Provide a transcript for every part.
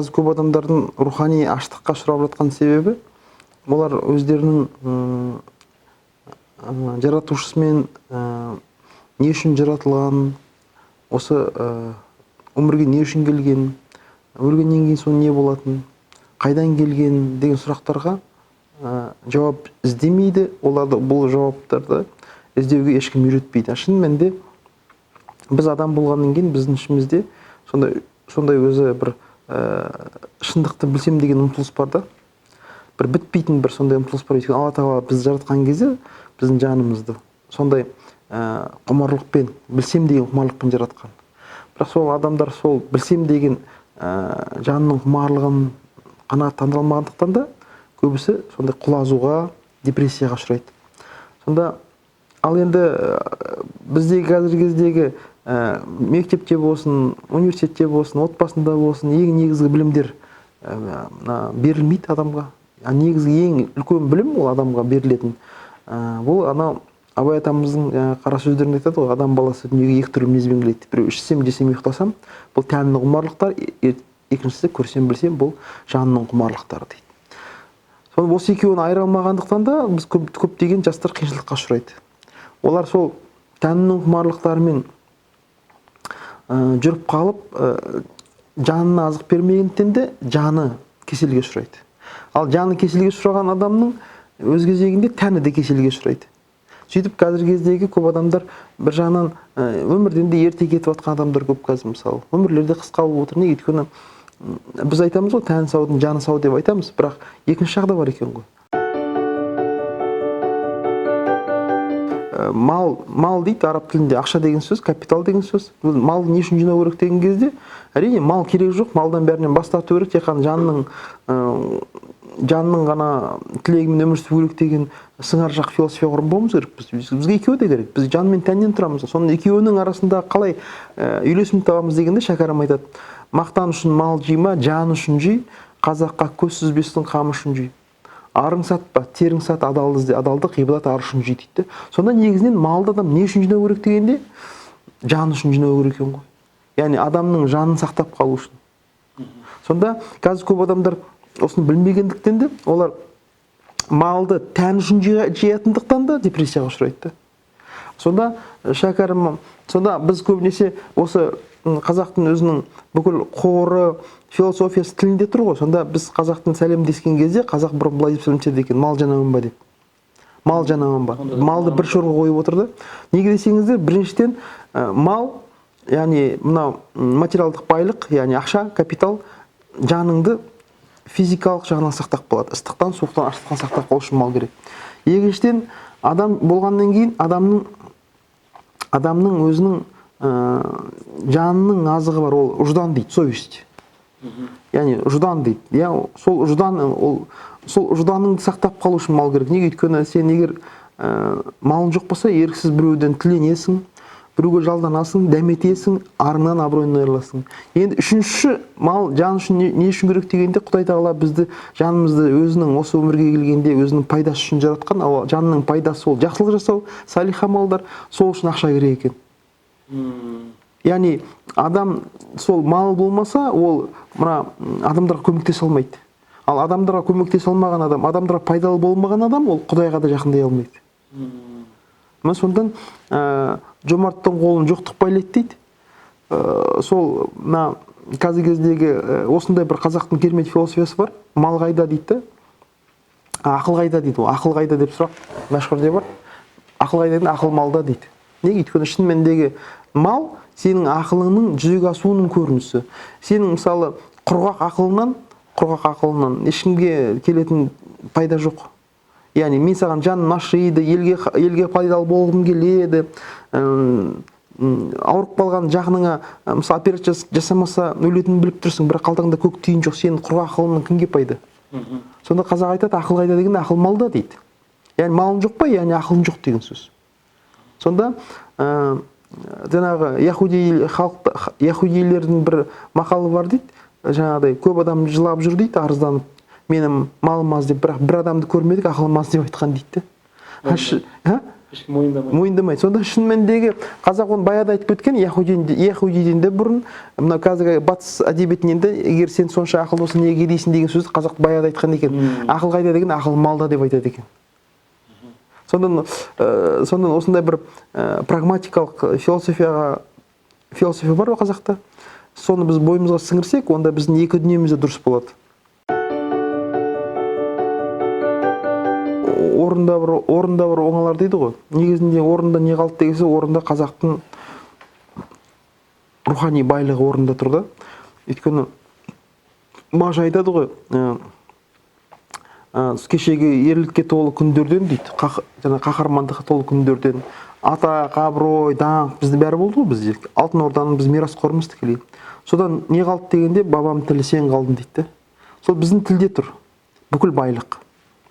қазір көп адамдардың рухани аштыққа ұшырап жатқан себебі олар өздерінің жаратушысымен не үшін жаратылған, осы өмірге не үшін келген, өлгеннен кейін соң не болатын, қайдан келген деген сұрақтарға жауап іздемейді. Оларды бұл жауаптарды іздеуге ешкім үйретпейді. Шын мәнінде біз адам болғаннан кейін біздің ішімізде сондай өзі бір шындықты білсем деген ұмтылыс бар да. Бір бітпейтін бір сондай ұмтылыс бар. Өйткені Алла Тағала бізді жаратқан кезде біздің жанымызды сондай құмарлықпен, білсем деген құмарлықпен жаратқан. Бірақ сол адамдар сол білсем деген жанның құмарлығын қанағаттандыра алмағандықтан да көбісі сондай құлазуға, депрессияға ұшырайды. Сонда ал енді біздегі қазіргі кездегі мектепте болсын, университетте болсын, отбасында болсын, ең негізгі білімдер берілмейді адамға. Негізгі ең үлкен білім ол адамға берілетін. Бұл анау Абай атамыздың қара сөздерінде айтады ғой, адам баласы дүниеге екі түрлі мінезбен келеді. Біреу ішсем, жесем, ұйықтасам, бұл тәннің құмарлықтары, екіншісі көрсем, білсем, бұл жанның құмарлықтары дейді. Соны осы екеуін айыра алмағандықтан да біз көптеген жастар қиыншылыққа ұшырайды. Олар сол тәннің құмарлықтарымен жүріп қалып, жанына азық бермегендіктен де жаны кеселге ұшырайды. Ал жаны кеселге ұшыраған адамның өз кезегінде тәні де кеселге ұшырайды. Сөйтіп қазіргі кездегі көп адамдар бір жағынан өмірден де ерте кетіп жатқан адамдар көп қазір, мысалы. Өмірлерде қысқа болып отыр. Неге? Өйткені біз айтамыз ғой, тәні саудың жаны сау деп айтамыз, бірақ екінші жағы да бар екен ғой. Мал дейді араб тілінде, ақша деген сөз, капитал деген сөз. Малды не үшін жинау керек деген кезде, әрине мал керек жоқ, малдан бәрінен бас тарту керек, тек қана жанның ғана тілегімен өмір сүру керек деген сыңар жақ философия құрмауымыз керек. Бізге екеуі де керек. Біз жан мен тәннен тұрамыз. Соның екеуінің арасында қалай үйлесім табамыз дегенде шәкәрім айтады: мақтан үшін мал жима, жан үшін жи, қазаққа көз сүзбестің қамы үшін жи. Арың сатпа, терің сат, адалды ізде, адалды ғибадат ар үшін жи дейді. Сонда негізінен малды адам не үшін жинау керек дегенде, жан үшін жинау керек екен ғой. Яғни адамның жанын сақтап қалу үшін. Сонда қазір көп адамдар осыны білмегендіктен де олар малды тән үшін жиятындықтан да депрессияға ұшырайды. Сонда шәкәрім, сонда біз көбінесе осы қазақтың өзінің бүкіл қоры, философиясы тілінде тұр ғой. Сонда біз қазақтың сәлемдескен кезде қазақ бұрын былай деп сөйлемесе екен: мал жанамын ба деп. Мал жанамын ба. Малды бір шорға қойып отырды. Неге десеңіздер, біріншіден мал, яғни мынау материалдық байлық, яғни ақша, капитал жаныңды физикалық жағынан сақтап қалады. Ыстықтан, суықтан, аштықтан сақтап қалу үшін мал керек. Екіншіден, адам болғаннан кейін адамның өзінің жанының азығы бар, ол ұждан дейді, совесть. Яғни ұждан дейді. Сол ұжданыңды сақтап қалу үшін мал керек. Неге? Өйткені сен егер малың жоқ болса, еріксіз біреуден тіленесің, біреуге жалданасың, дәметесің, арыңнан, абыройыңнан айырыласың. Енді үшінші, мал жан үшін не үшін керек дегенде, Құдай Тағала бізді, жанымызды өзінің осы өмірге келгенде өзінің пайдасы үшін жаратқан. Ал жанның пайдасы ол жақсылық жасау, салиха малдар, сол үшін ақша керек екен. Яғни адам сол мал болмаса, ол мына адамдарға көмектесе алмайды. Ал адамдарға көмектесе алмаған адам, адамдарға пайдалы болмаған адам, ол Құдайға да жақындай алмайды. Сондан жомарттың қолын жоқтық байлайды дейді. Сол мына қазіргі кездегі осындай бір қазақтың керемет философиясы бар. Мал қайда дейді, ақыл қайда дейді. Ақыл қайда деп сұрақ мәшһүрде бар. Ақыл қайда дейді, ақыл малда дейді. Неге? Өйткені шын мәніндегі мал сенің ақылыңның жүзеге асуының көрінісі. Сенің мысалы құрғақ ақылынан ешкімге келетін пайда жоқ. Яғни мен саған жаным ашиды, елге пайдалы болғым келеді, ауырып қалған жақыныңа мысалы операция жасамаса өлетінін біліп тұрсың, бірақ қалтаңда көк тиын жоқ, сенің құрғақ ақылыңнан кімге пайда? Сонда қазақ айтады: ақыл қайда дегенде, ақыл малда дейді. Яғни малың жоқ па, яғни ақылың жоқ деген сөз. Сонда жаңағы яһудилердің бір мақалы бар дейді. Жаңағыдай көп адам жылап жүр дейді, арызданып, менің малым аз деп, бірақ бір адамды көрмедік, ақылым аз деп айтқан дейді. ешкім мойындамайды. Мойындамайды. Сонда шын мәніндегі қазақ оны баяда айтып кеткен, Яһудиден де бұрын, мына қазіргі батыс әдебиетінен де, егер сен сонша ақылды болсаң неге кедейсің деген сөзді қазақ баяда айтқан екен. Ақыл қайда деген, ақыл малда деп айтады екен. Сондан осындай бір прагматикалық философия бар ғой қазақта. Соны біз бойымызға сіңірсек, онда біздің екі дүниеміз де дұрыс болады. Орында бір оңалар дейді ғой. Негізінде орында не қалды дегенде, орында қазақтың рухани байлығы орында тұр да. Өйткені Мағжан айтады ғой, кешегі ерлікке толы күндерден дейді, жаңа қаһармандыққа толы күндерден, атақ, абырой, даңқ бізде бәрі болды ғой бізде. Алтын Орданың біз мирасқорымыз тікелей. Содан не қалды дегенде, бабам тілі сен қалдың дейді. Сол біздің тілде тұр бүкіл байлық.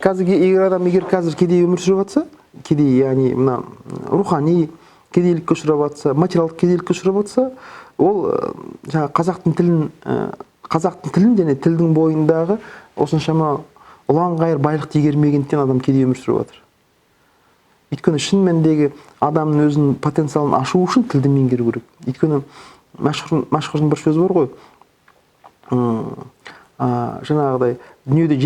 Егер қазір кедей өмір сүріп жатса, кедей, яғни мына рухани кедейлікке ұшырап жатса, материалдық кедейлікке ұшырап жатса, ол жаңа қазақтың тілін және тілдің бойындағы осыншама ұлан-ғайыр байлықты игермегендіктен адам кедей өмір сүріп жатыр. Өйткені шын мәніндегі адамның өзінің потенциалын ашу үшін тілді меңгеру керек. Өйткені мәшһүрдің бір сөзі бар ғой. Жаңағыдай дүниеде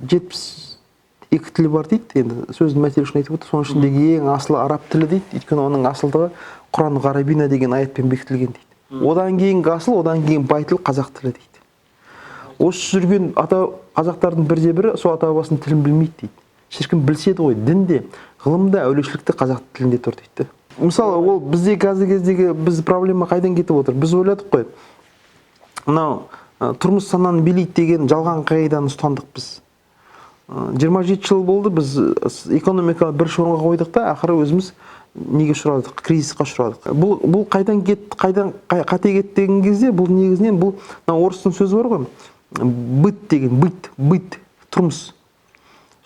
72 тілі бар дейді. Енді сөздің мәтелі үшін айтып отыр. Соның ішіндегі ең асылы араб тілі дейді. Өйткені оның асылдығы Құран ғарабина деген аятпен бекітілген дейді. Одан кейінгі асыл, одан кейін бай тіл қазақ тілі дейді. Осы жүрген қазақтардың бірде-бірі сол ата бабасының тілін білмейді дейді. Шіркін білседі ғой, дінде, ғылымда, әулешілікте қазақ тілінде тұр дейді. Мысалы, ол бізде қазіргі кездегі біз проблема қайдан кетіп отыр? Біз ойладық қой. Мынау тұрмыс сананы билейді деген жалған қағиданы ұстандық біз. 27 жыл болды біз экономиканы бір шоңға қойдық та, ақыры өзіміз неге ұшырадық? Кризисқа ұшырадық. Бұл қайдан қате кетті деген кезде, бұл негізінен бұл орыстың сөзі бар ғой. Быт деген, быт, тұрмыс.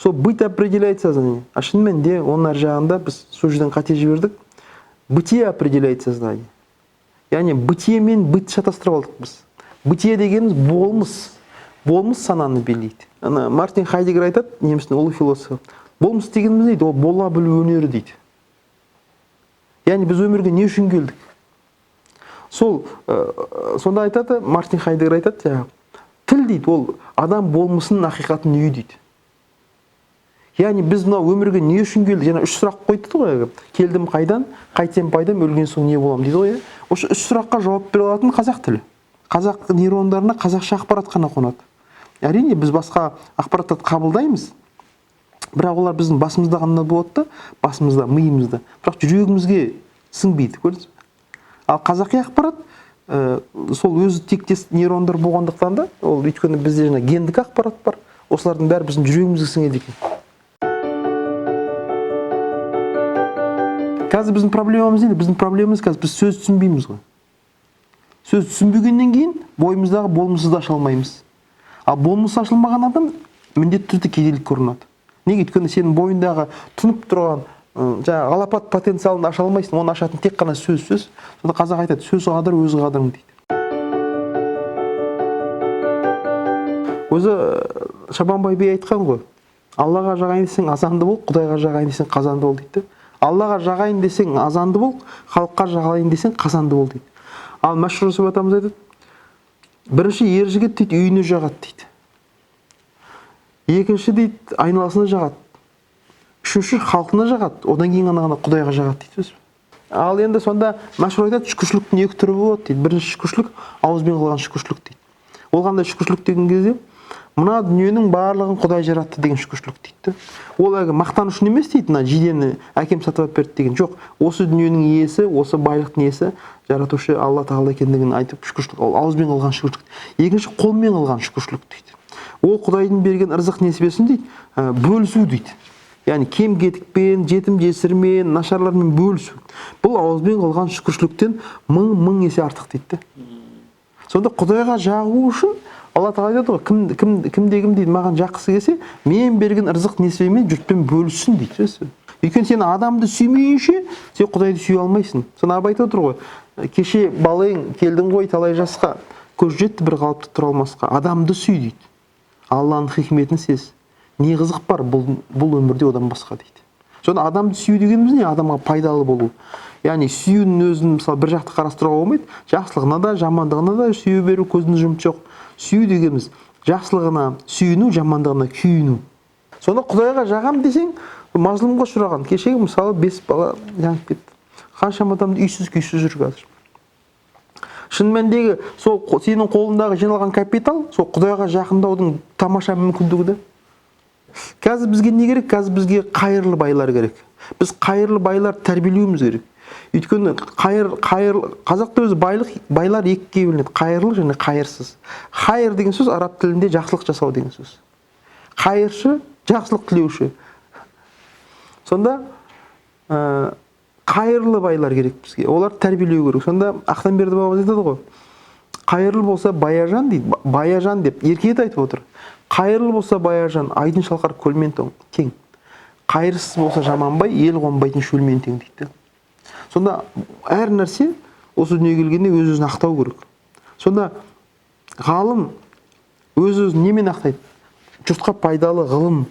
Сол быт определяет сознание. А шын мәнінде оның ар жағында біз сол жерден қате жібердік. Бытие определяет сознание. Яғни бытие мен быт шатастырып алдық біз. Бытие дегеніміз болмыс. Болмыс сананы билейді. Мартин Хайдеггер айтады, немістің ұлы философы. Болмыс дегеніміз дейді, ол бола білу өнері дейді. Яғни біз өмірге не үшін келдік? Сонда айтады, Мартин Хайдеггер айтады, тіл дейді, ол адам болмысының ақиқатын үйі дейді. Яғни біз мына өмірге не үшін келдік? Жаңа 3 сұрақ қойды ғой. Келдім қайдан, қайтсем пайдам, өлген соң не болам дейді ғой. Осы 3 сұраққа жауап бере алатын қазақ тілі. Қазақ нейрондарына қазақша ақпарат қана қонады. Әрине біз басқа ақпараттарды қабылдаймыз. Бірақ олар біздің басымызда ғана болады да, басымызда, миымызда. Бірақ жүрегімізге сіңбейді, көрдіңіз бе? Ал қазақи ақпарат сол өзі тектес нейрондар болғандықтан да, ол өйткені бізде жаңа гендік ақпарат бар. Осылардың бәрі біздің жүрегімізге сіңеді екен. Қазір біздің проблемамыз не? Біздің проблемамыз қазір біз сөз түсінбейміз ғой. Сөз түсінбегеннен кейін бойымыздағы болмысызды аша алмаймыз. Ал болмысы ашылмаған адам міндетті түрде кедейлік көрінеді. Неге? Өйткені сенің бойындағы тұнып тұрған жаңағы алапат потенциалын аша алмайсың. Оны ашатын тек қана сөз. Сонда қазақ айтады, сөз қадір, өз қадірің дейді. Өзі Шабанбай би айтқан ғой. Аллаға жағайын десең азанды бол, Құдайға жағайын десең қазанды бол дейді. Аллаға жағайын десең азанды бол, халыққа жағайын десең қазанды бол дейді. Ал мәшһүр Жүсіп атамыз айтады, бірінші ер жігіт дейді, үйіне жағады дейді. Екінші дейді, айналасына жағады. Үшінші халқына жағады, одан кейін ғана Құдайға жағады дейді. Ал енді сонда мәшһүр айтады, шүкіршіліктің 2 түрі болады дейді. Бірінші шүкіршілік, ауызбен қылған шүкіршілік дейді. Ол қандай шүкіршілік деген кезде, мына дүниенің барлығын Құдай жаратты деген шүкіршілік дейді. Ол мақтан үшін емес дейді, мына жидені әкем сатып берді деген. Жоқ, осы дүниенің иесі, осы байлықтың иесі жаратушы Алла Тағала екендігін айтып шүкіршілік, ол ауызбен қылған шүкіршілік. Екінші қолмен қылған шүкіршілік дейді. Ол Құдайдың берген ырзық несібесін дейді, бөлісу дейді. Яғни кем кетікпен, жетім жесірмен, нашарлармен бөлісу. Бұл ауызбен қылған шүкіршіліктен 1000 есе артық дейді. Сонда Құдайға жағу үшін Алла Тағала айтады ғой, кім дейді, маған жақсы келсе, мен берген ырзық несібемен жұртпен бөліссін дейді. Өйткені сен адамды сүймейінше, сен Құдайды сүйе алмайсың. Соны Абай айтып отыр ғой, кеше балаң келдің ғой талай жасқа, көз жетті бір қалыпты тұра алмасқа. Адамды сүй дейді. Алланың хикметін сез. Не қызық бар бұл өмірде одан басқа дейді. Сонда адамды сүю дегеніміз не? Адамға пайдалы болу. Яғни сүюнің өзін мысалы бір жақты қарастыруға болмайды. Жақсылығына да, жамандығына да сүйе беру, көздің жұмысы жоқ. Сүю дегеніміз жақсылығына сүйіну, жамандығына күйіну. Сонда Құдайға жағам десең, мазлұмға ұшыраған. Кешегі мысалы 5 бала жанып кетті. Қаншама адамды үйсіз күйсіз жүр қазір. Шын мәніндегі сол сенің қолындағы жиналған капитал, сол Құдайға жақындаудың тамаша мүмкіндігі да. Қазір бізге не керек? Қазір бізге қайырлы байлар керек. Біз қайырлы байлар тәрбиелеуіміз керек. Өйткені қазақта өзі байлар екіге бөлінеді. Қайырлы және қайырсыз. Қайыр деген сөз араб тілінде жақсылық жасау деген сөз. Қайыршы, жақсылық тілеуші. Сонда қайырлы байлар керек бізге. Олар тәрбиелеу керек. Сонда Ақтанберді бабамыз айтады ғой. Қайырлы болса баяжан дейді. Баяжан деп еркек айтып отыр. Қайырлы болса баяжан, айдын шалқар көлмен тең. Қайырсыз болса жаманбай, ел қонбайтын шөлмен тең дейді. Сонда әр нәрсе осы дүниеге келгенде өз-өзін ақтау керек. Сонда ғалым өз-өзін немен ақтайды? Жұртқа пайдалы ғылым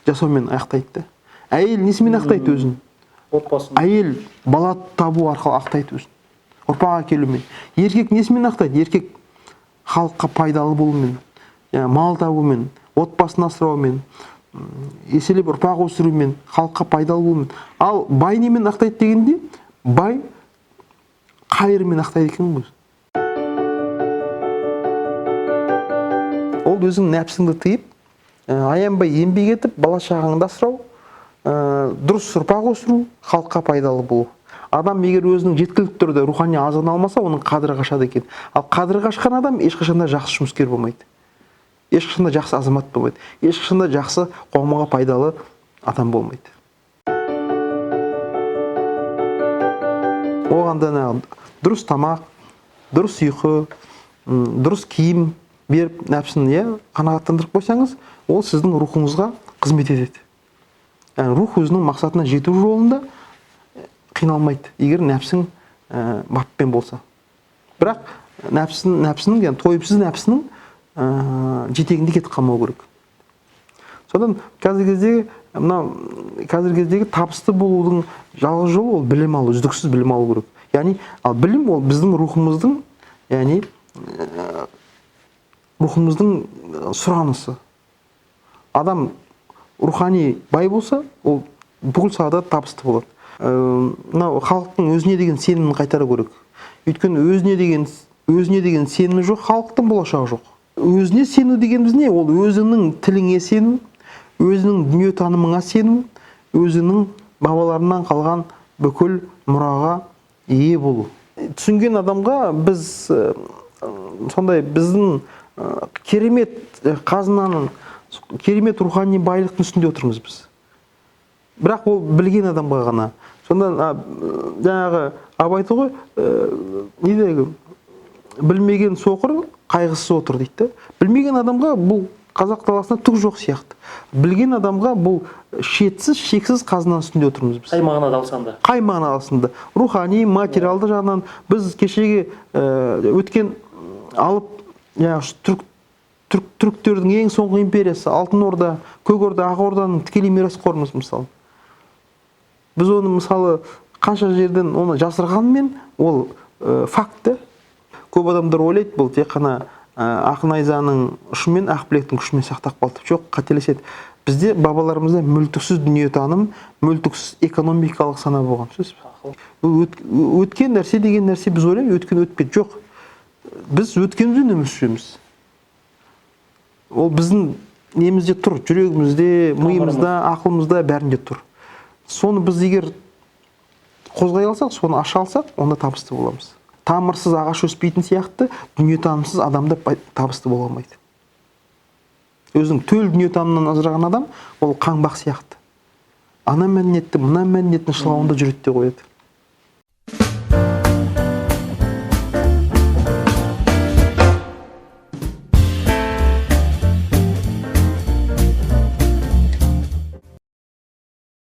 жасаумен ақтайды. Әйел несімен ақтайды өзін? Отбасын. Әйел бала табу арқылы ақтайды өзін. Ұрпақ әкелумен. Еркек несімен ақтайды? Еркек халыққа пайдалы болумен, мал табумен, отбасын асыраумен, еселеп ұрпақ өсірумен, халыққа пайдалы болумен. Ал бай немен ақтайды дегенде, бай қайырмен ақтайды екен ғой. Ол өзің нәпсіңді тыйып, аянбай еңбек етіп, бала шағаңды асырау, дұрыс ұрпақ өсіру, халыққа пайдалы болу. Адам егер өзінің жеткілікті түрде рухани азығын алмаса, оның қадірі қашады екен. Ал қадірі қашқан адам ешқашанда жақсы жұмыскер болмайды. Ешқашанда жақсы азамат болмайды. Ешқашанда жақсы қоғамға пайдалы адам болмайды. Оған дұрыс тамақ, дұрыс ұйқы, дұрыс киім беріп, нәпсін қанағаттандырып қойсаңыз, ол сіздің рухыңызға қызмет етеді. Рух өзінің мақсатына жету жолында қиналмайды, егер нәпсің баппен болса. Бірақ нәпсінің, тойыпсыз нәпсінің жетегінде кетіп қалмау керек. Содан қазіргі кездегі табысты болудың жалғыз жолы ол білім алу, үздіксіз білім алу керек. Яғни, ал білім ол біздің рухымыздың сұранысы. Адам рухани бай болса, ол бүкіл салада табысты болады. Халықтың өзіне деген сенімін қайтару керек. Өйткені өзіне деген сенімі жоқ, халықтың болашағы жоқ. Өзіне сену дегеніміз не? Ол өзінің тіліңе сену, өзінің дүниетанымыңа сену, өзінің бабаларынан қалған бүкіл мұраға ие болу. Түсінген адамға біз сондай біздің керемет қазынаның, керемет рухани байлықтың үстінде отырмыз біз. Бірақ ол білген адамға ғана. Сонда жаңағы абайты ғой, білмеген соқыр қайғысыз отыр дейді. Білмеген адамға бұл қазақ даласында түк жоқ сияқты. Білген адамға бұл шетсіз, шексіз қазынаның үстінде отырмыз біз. Қай мағынада алсаң да. Қай мағынада алсаң да. Рухани, материалды жағынан біз кешегі өткен алып, түріктердің ең соңғы империясы Алтын Орда, Көк Орда, Ақ Орданың тікелей мирасқорымыз мысалы. Біз оны мысалы қанша жерден оны жасырғанмен ол факті. Көп адамдар ойлайды, бұл тек қана ақ найзаның ұшымен, ақ білектің күшімен сақтап қалды. Жоқ, қателеседі. Бізде бабаларымызда мүлтіксіз дүниетаным, мүлтіксіз экономикалық сана болған сөз. Өткен нәрсе деген нәрсе біз ойлаймыз, өткен өтпеді. Жоқ. Біз өткенімізден өмір сүреміз. Ол біздің немізде тұр, жүрегімізде, миымызда, ақылымызда, бәрінде тұр. Соны біз егер қозғай алсақ, соны аша алсақ, онда табысты боламыз. Тамырсыз ағаш өспейтін сияқты, дүниетанымсыз адамда табысты бола алмайды. Өзінің төл дүниетанымнан ажыраған адам, ол қаңбақ сияқты. Ана мәдениетті, мына мәдениеттің шылауында жүреді де қояды.